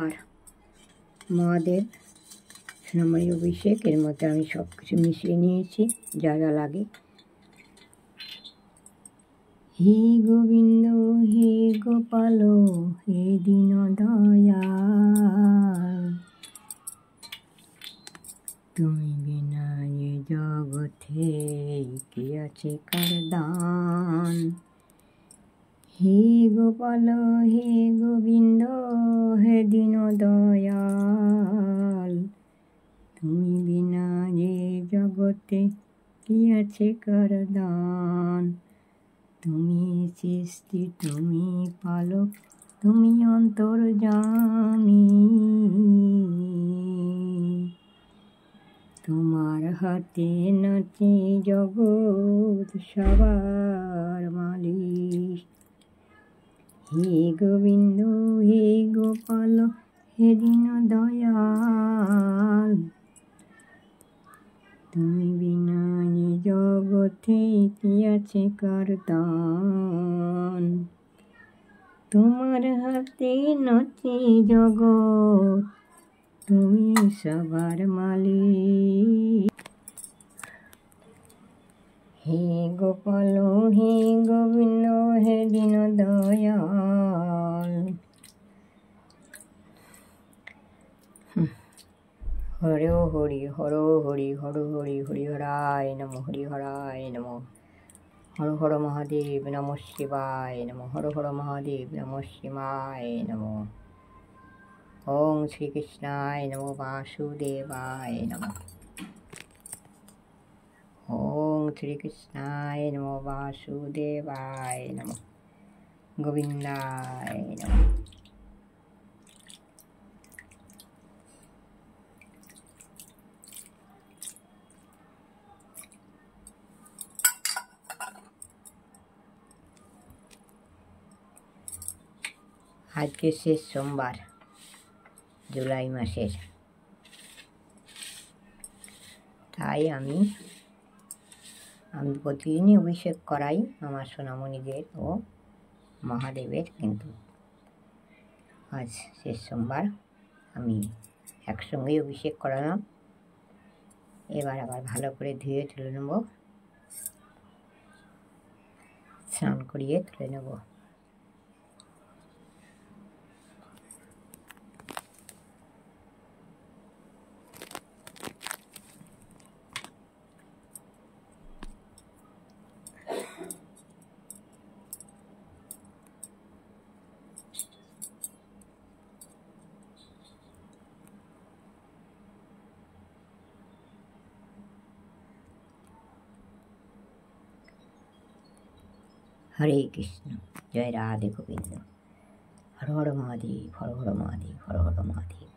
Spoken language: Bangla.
আর মহাদেব সোনামণি অভিষেক, এর মধ্যে আমি সব কিছু মিশিয়ে নিয়েছি যা যা লাগে। হে গোবিন্দ হে গোপাল হে দীন দয়াল, তুমি বিনা এ জগতে কি আছে কার দান। হে গোপাল হে গোবিন্দ হে দীন দয়াল, তুমি বিনা এ জগতে কি আছে কার দান। তুমি সৃষ্টি তুমি পালক তুমি অন্তর্যামী, তোমার হাতে নাচে জগৎ সবার মালিক। হে গোবিন্দ হে গোপাল হে দীন দয়াল, তুমি বিনা এ জগতে কি আছে কার দান। তোমার হাতে নাচে জগৎ তুমি সবার মালিক। হে গোপাল হে গোবিন্দ হে দীন দয়াল, হরে হরি হর হরি হর হরি হরি হরায় নম হরি হরায় নম। হর হর মহাদেব নমঃ শিবায় নম। হর হর মহাদেব নমঃ শিবায় নম। ওং শ্রীকৃষ্ণায় নম বাসুদেবায় নম। ওং শ্রীকৃষ্ণায় নম বাসুদেবায় নম। গোবিন্দায় নম। আজকে শেষ সোমবার জুলাই মাসের, তাই আমি প্রতিদিনই অভিষেক করাই আমার সোনামণিদের ও মহাদেবের, কিন্তু আজ শেষ সোমবার আমি একসঙ্গেই অভিষেক করালাম। এবার আবার ভালো করে ধুয়ে তুলে নেব, স্নান করিয়ে তুলে নেব। হরে কৃষ্ণ, জয় রাধে গোবিন্দ। হর হর মহাদেব হর হর মহাদেব হর হর মহাদেব।